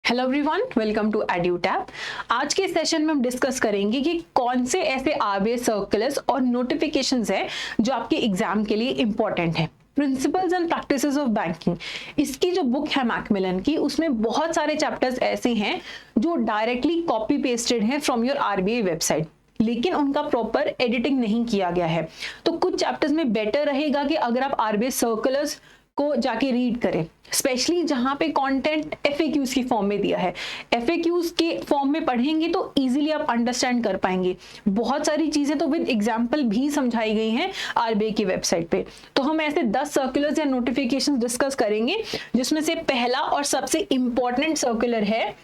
Hello everyone, welcome to Edutap. आज के session में हम डिस्कस करेंगे कि कौन से ऐसे आरबीआई सर्कुलर्स और नोटिफिकेशंस हैं जो आपके एग्जाम के लिए इंपॉर्टेंट है। Principles and practices of banking, इसकी जो बुक है मैकमिलन की, उसमें बहुत सारे चैप्टर्स ऐसे हैं जो डायरेक्टली कॉपी पेस्टेड हैं फ्रॉम योर आरबीआई वेबसाइट, लेकिन उनका प्रॉपर एडिटिंग नहीं किया गया है। तो कुछ चैप्टर्स में बेटर रहेगा कि अगर आप आरबीआई सर्कुलर्स को जाके रीड करें, स्पेशली जहां पे कंटेंट एफएक्यूज की फॉर्म में दिया है। एफएक्यूज के फॉर्म में पढ़ेंगे तो इजीली आप अंडरस्टैंड कर पाएंगे। बहुत सारी चीजें तो विद एग्जांपल भी समझाई गई हैं आरबीआई की वेबसाइट पे। तो हम ऐसे 10 सर्कुलर्स या नोटिफिकेशंस डिस्कस करेंगे, जिसमें से पहला और सबसे इंपॉर्टेंट सर्कुलर है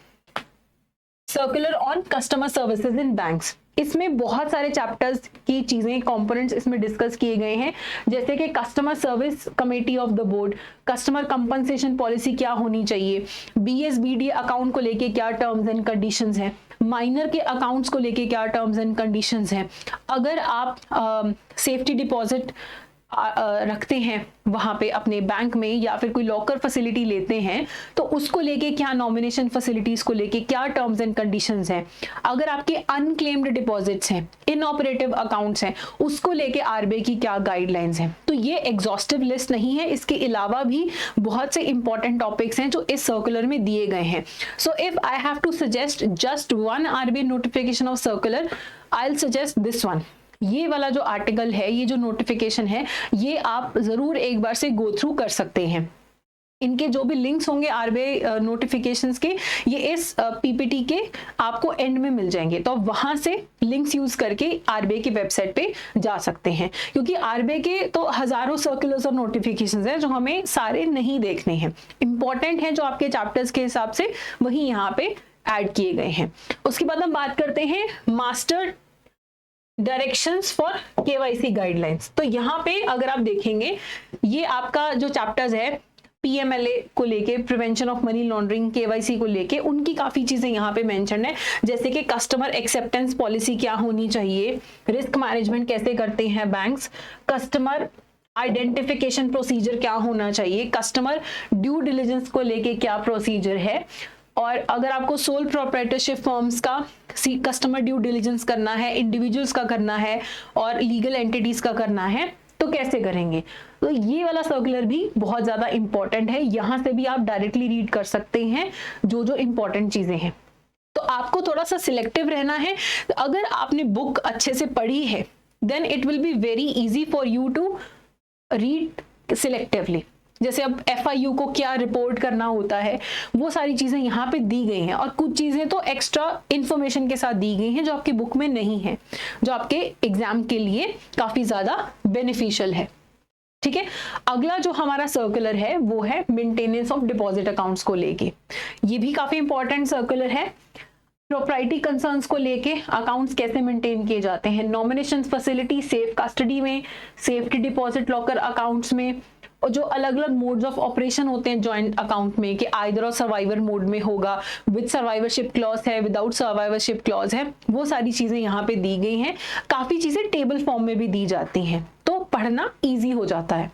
circular on customer services in banks. इसमें बहुत सारे चैप्टर्स की चीजें, कंपोनेंट्स इसमें डिस्कस किए गए हैं, जैसे कि customer service committee of the board, customer compensation policy क्या होनी चाहिए, बीएसबीडी अकाउंट को लेके क्या टर्म्स एंड कंडीशंस हैं, माइनर के अकाउंट्स को लेके क्या टर्म्स एंड कंडीशंस हैं, अगर आप सेफ्टी डिपॉजिट रखते हैं वहां पे अपने बैंक में या फिर कोई लॉकर फैसिलिटी लेते हैं तो उसको लेके क्या, नॉमिनेशन फैसिलिटीज को लेके क्या टर्म्स एंड कंडीशंस हैं, अगर आपके अनक्लेम्ड डिपॉजिट्स हैं, इनऑपरेटिव अकाउंट्स हैं, उसको लेके आरबीआई की क्या गाइडलाइंस हैं। तो ये एग्जॉस्टिव लिस्ट नहीं है, इसके अलावा भी बहुत से इंपॉर्टेंट टॉपिक्स हैं जो इस सर्कुलर में दिए गए हैं। So if I have to suggest just one RBI notification of circular, I will suggest this one. ये वाला जो आर्टिकल है, ये जो नोटिफिकेशन है, ये आप जरूर एक बार से गो थ्रू कर सकते हैं। इनके जो भी लिंक्स होंगे आरबीआई नोटिफिकेशंस के, ये इस पीपीटी के आपको एंड में मिल जाएंगे, तो वहां से लिंक्स यूज करके आरबीआई की वेबसाइट पे जा सकते हैं। क्योंकि आरबीआई के तो हजारों सर्कुलर्स और नोटिफिकेशंस हैं जो हमें सारे नहीं देखने हैं, इंपॉर्टेंट हैं जो आपके चैप्टर्स के हिसाब से वही यहाँ पे ऐड किए गए हैं। उसके बाद हम बात करते हैं master directions for KYC guidelines. तो यहाँ पे अगर आप देखेंगे, ये आपका जो चैप्टर्स है पीएमएलए को लेके, prevention of money laundering, KYC को लेके, उनकी काफी चीजें यहाँ पे मेंशन है, जैसे कि कस्टमर एक्सेप्टेंस पॉलिसी क्या होनी चाहिए, रिस्क मैनेजमेंट कैसे करते हैं बैंक्स, कस्टमर आइडेंटिफिकेशन प्रोसीजर क्या होना चाहिए, कस्टमर ड्यू डिलिजेंस को लेके क्या प्रोसीजर है, और अगर आपको सोल प्रोप्राइटरशिप फर्म्स का कस्टमर ड्यू डिलिजेंस करना है, इंडिविजुअल्स का करना है और लीगल एंटिटीज का करना है तो कैसे करेंगे। तो ये वाला सर्कुलर भी बहुत ज्यादा इंपॉर्टेंट है, यहां से भी आप डायरेक्टली रीड कर सकते हैं जो जो इंपॉर्टेंट चीजें हैं। तो आपको थोड़ा सा सिलेक्टिव रहना है। अगर आपने बुक अच्छे से पढ़ी है then it will be very easy for you to read selectively. जैसे अब एफआईयू को क्या रिपोर्ट करना होता है, वो सारी चीजें यहाँ पे दी गई हैं, और कुछ चीजें तो एक्स्ट्रा इंफॉर्मेशन के साथ दी गई हैं जो आपकी बुक में नहीं है, जो आपके एग्जाम के लिए काफी ज्यादा बेनिफिशियल है। ठीक है, अगला जो हमारा सर्कुलर है वो है मेंटेनेंस ऑफ डिपॉजिट अकाउंट्स को लेके। ये भी काफी इंपॉर्टेंट सर्कुलर है। प्रॉपर्टी कंसर्न्स को लेके अकाउंट्स कैसे मेंटेन किए जाते हैं, नॉमिनेशन फैसिलिटी, सेफ कस्टडी में, सेफ्टी डिपॉजिट लॉकर अकाउंट्स में, और जो अलग अलग मोड्स ऑफ ऑपरेशन होते हैं जॉइंट अकाउंट में, कि आइदर और सर्वाइवर मोड में होगा, विद सर्वाइवरशिप क्लॉज है, विदाउट सर्वाइवरशिप क्लॉज है, वो सारी चीजें यहाँ पे दी गई हैं। काफी चीजें टेबल फॉर्म में भी दी जाती हैं, तो पढ़ना इजी हो जाता है।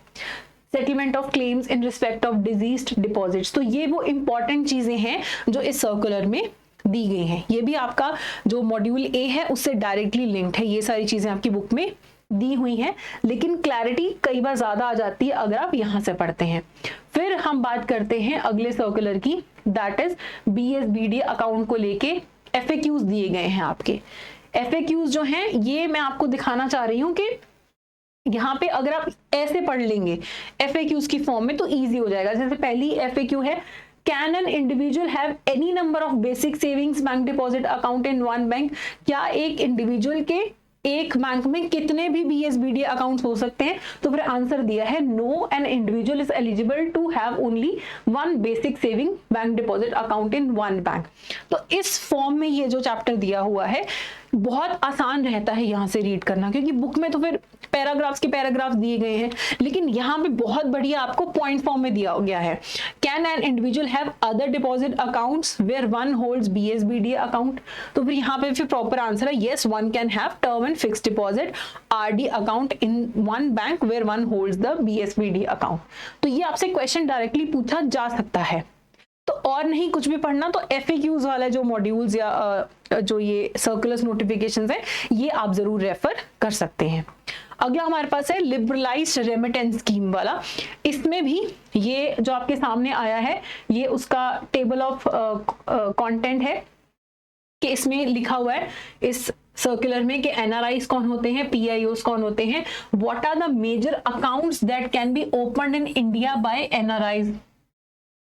Settlement of claims in respect of diseased deposits, तो ये वो इंपॉर्टेंट चीजें हैं जो इस सर्कुलर में दी गई हैं। ये भी आपका जो मॉड्यूल ए है उससे डायरेक्टली लिंक्ड है, ये सारी चीजें आपकी बुक में दी हुई हैं, लेकिन क्लैरिटी कई बार ज्यादा आ जाती है अगर आप यहां से पढ़ते हैं। फिर हम बात करते हैं अगले सर्कुलर की, दैट इज बीएसबीडी अकाउंट को लेके एफएक्यूज दिए गए हैं आपके। एफएक्यूज जो हैं ये मैं आपको दिखाना चाह रही हूं कि यहाँ पे अगर आप ऐसे पढ़ लेंगे एफएक्यूज की फॉर्म में तो इजी हो जाएगा। जैसे पहली एफएक्यू है, can an individual have any number of basic savings bank deposit account in one bank, क्या एक इंडिविजुअल के एक बैंक में कितने भी बीएसबीडी अकाउंट्स हो सकते हैं। तो फिर आंसर दिया है no, an individual is eligible to have only one basic saving bank deposit account in one bank. तो इस फॉर्म में ये जो चैप्टर दिया हुआ है बहुत आसान रहता है यहाँ से रीड करना, क्योंकि बुक में तो फिर पैराग्राफ्स के पैराग्राफ्स दिए गए हैं, लेकिन यहाँ पे बहुत बढ़िया आपको पॉइंट फॉर्म में दिया गया है। Can an individual have other deposit accounts where one holds BSBD account, तो फिर यहाँ पे फिर प्रॉपर आंसर है yes, one can have term and fixed deposit RD account in one bank where one holds the BSBD account. तो ये आपसे question directly पूछा जा सकता है। तो और नहीं कुछ भी पढ़ना तो FAQs वाला जो मॉड्यूल्स या जो ये सर्कुलर्स नोटिफिकेशंस है ये आप जरूर रेफर कर सकते हैं। अगला हमारे पास है लिबरलाइज्ड रेमिटेंस स्कीम वाला। इसमें भी ये जो आपके सामने आया है ये उसका टेबल ऑफ कंटेंट है कि इसमें लिखा हुआ है इस सर्कुलर में कि NRIs कौन होते हैं, PIOs कौन होते हैं, what are the major accounts that can be opened in India by NRIs,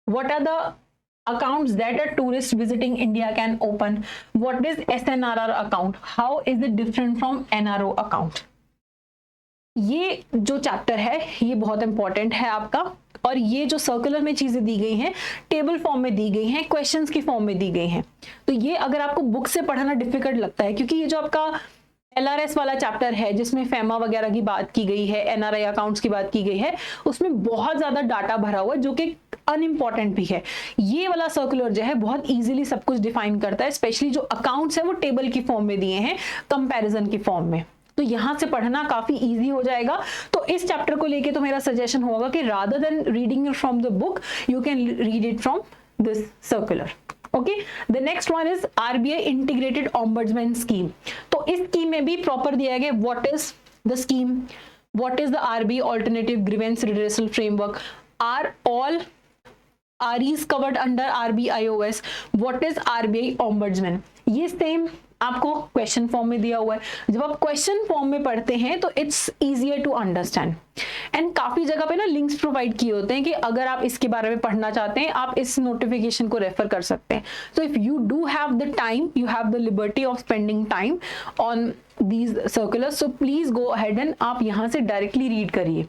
what are the accounts that a tourist visiting India can open, what is SNRR account, how is it different from NRO account। ये जो chapter है ये बहुत important है आपका, और ये जो सर्कुलर में चीजें दी गई हैं टेबल फॉर्म में दी गई हैं, क्वेश्चंस की फॉर्म में दी गई हैं। तो ये अगर आपको बुक से पढ़ना डिफिकल्ट लगता है, क्योंकि ये जो आपका LRS वाला चैप्टर है जिसमें FEMA वगैरह की बात की गई है, NRI अकाउंट्स की बात की गई है, उसमें बहुत ज्यादा डाटा भरा हुआ है जो कि अनइम्पॉर्टेंट भी है। ये वाला सर्कुलर जो है बहुत इजीली सब कुछ डिफाइन करता है, स्पेशली जो अकाउंट्स है वो टेबल की फॉर्म में दिए हैं, कंपैरिजन की फॉर्म में, तो यहां से पढ़ना काफी इजी हो जाएगा। तो इस चैप्टर को लेके तो मेरा सजेशन होगा कि rather than reading it from the book you can read it from this circular. Okay, the next one is RBI integrated ombudsman scheme. तो इस स्कीम में भी प्रॉपर दिया गया what is the scheme, what is the RBI alternative grievance redressal framework, are all REs covered under RBIOS, what is RBI ombudsman। ये same आपको question form में दिया हुआ है। जब आप क्वेश्चन फॉर्म में पढ़ते हैं तो it's easier to understand, and काफी जगह पे ना लिंक्स प्रोवाइड किए होते हैं कि अगर आप इसके बारे में पढ़ना चाहते हैं आप इस नोटिफिकेशन को रेफर कर सकते हैं। तो if you do have the time, you have the liberty of spending time on these circulars, so please go ahead and आप यहाँ से डायरेक्टली रीड करिए।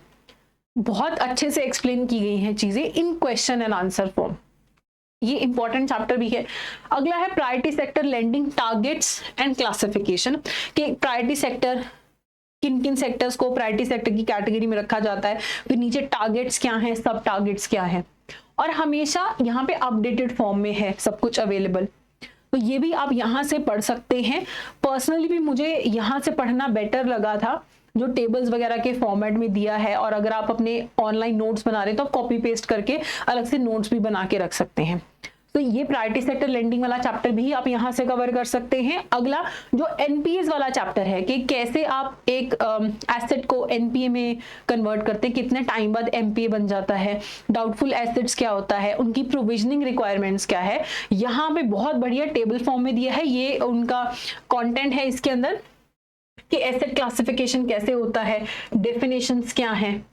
बहुत अच्छे से एक्सप्लेन की गई हैं चीजें इन क्वेश्चन एंड आंसर फॉर्म। ये इंपॉर्टेंट चैप्टर भी है। अगला है priority sector lending targets and classification, कि प्रायोरिटी सेक्टर किन किन सेक्टर्स को प्रायोरिटी सेक्टर की कैटेगरी में रखा जाता है, फिर नीचे टारगेट्स क्या हैं, सब टारगेट्स क्या हैं, और हमेशा यहाँ पे अपडेटेड फॉर्म में है सब कुछ अवेलेबल। तो ये भी आप यहाँ से पढ़ सकते हैं। पर्सनली भी मुझे यहाँ से पढ़ना बेटर लगा था, जो टेबल्स वगैरह के फॉर्मेट में दिया है, और अगर आप अपने ऑनलाइन नोट्स बना रहे हैं तो आप कॉपी पेस्ट करके अलग से नोट्स भी बना के रख सकते हैं। तो ये प्रायोरिटी सेक्टर लेंडिंग वाला चैप्टर भी आप यहाँ से कवर कर सकते हैं। अगला जो NPAs वाला चैप्टर है कि कैसे आप एक एसेट को NPA में कन्वर्ट करते हैं, कितने टाइम बाद MPA बन जाता है, डाउटफुल एसेट्स क्या होता है, उनकी प्रोविजनिंग रिक्वायरमेंट्स क्या है, यहाँ पे बहुत बढ़िया टेबल फॉर्म में दिया है। ये उनका कंटेंट है इसके अंदर कि एसेट क्लासिफिकेशन कैसे होता है, डेफिनेशंस क्या हैं,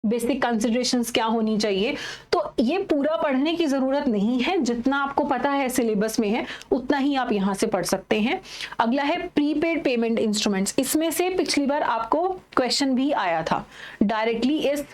बेसिक कंसिडरेशंस क्या होनी चाहिए। तो ये पूरा पढ़ने की जरूरत नहीं है, जितना आपको पता है सिलेबस में है उतना ही आप यहाँ से पढ़ सकते हैं। अगला है प्रीपेड पेमेंट इंस्ट्रूमेंट्स। इसमें से पिछली बार आपको क्वेश्चन भी आया था, डायरेक्टली इस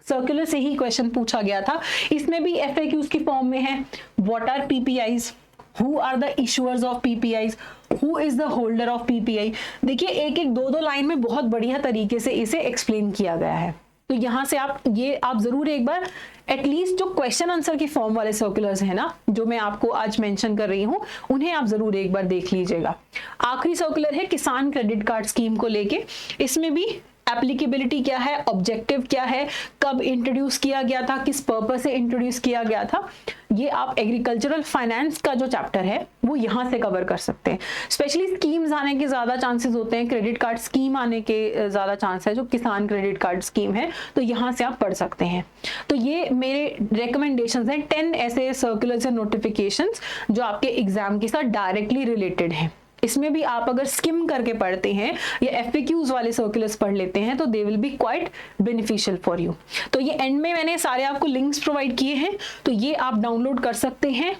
सर्कुलर से ही क्वेश्चन पूछा गया था। इसमें भी FAQs की फॉर्म में है, what are PPIs, who are the issuers of PPIs, who is the holder of PPI। देखिए एक एक दो लाइन में बहुत बढ़िया तरीके से इसे एक्सप्लेन किया गया है। तो यहाँ से आप जरूर एक बार एटलीस्ट जो क्वेश्चन आंसर की फॉर्म वाले सर्कुलर्स हैं ना, जो मैं आपको आज मेंशन कर रही हूँ, उन्हें आप जरूर एक बार देख लीजिएगा। आखिरी सर्कुलर है किसान क्रेडिट कार्ड स्कीम को लेके। इसमें भी एप्लीकेबिलिटी क्या है, ऑब्जेक्टिव क्या है, कब इंट्रोड्यूस किया गया था, किस पर्पस से इंट्रोड्यूस किया गया था, ये आप एग्रीकल्चरल फाइनेंस का जो चैप्टर है वो यहाँ से कवर कर सकते हैं। स्पेशली स्कीम्स आने के ज्यादा चांसेस होते हैं, क्रेडिट कार्ड स्कीम आने के ज्यादा चांस है, जो किसान क्रेडिट कार्ड स्कीम है, तो यहाँ से आप पढ़ सकते हैं। तो ये मेरे रिकमेंडेशंस हैं 10 ऐसे सर्कुलर्स एंड नोटिफिकेशंस जो आपके एग्जाम के साथ डायरेक्टली रिलेटेड हैं। इसमें भी आप अगर स्किम करके पढ़ते हैं या FAQs वाले सर्कुलर्स पढ़ लेते हैं तो they will be quite beneficial for you. तो ये एंड में मैंने सारे आपको लिंक्स प्रोवाइड किए हैं, तो ये आप डाउनलोड कर सकते हैं।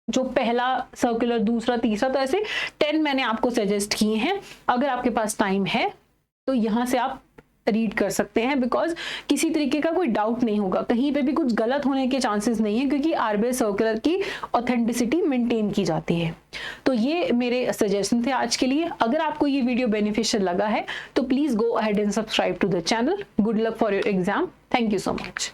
जो पहला सर्कुलर, दूसरा, तीसरा, तो ऐसे 10 मैंने आपको सजेस्ट किए हैं। अगर आपके पास टाइम है तो यहाँ से आप रीड कर सकते हैं, बिकॉज किसी तरीके का कोई डाउट नहीं होगा, कहीं पे भी कुछ गलत होने के चांसेस नहीं है, क्योंकि RBI सर्कुलर की ऑथेंटिसिटी मेंटेन की जाती है। तो ये मेरे सजेशन थे आज के लिए। अगर आपको ये वीडियो बेनिफिशियल लगा है तो please go ahead and subscribe to the channel. Good luck for your exam. Thank you so much.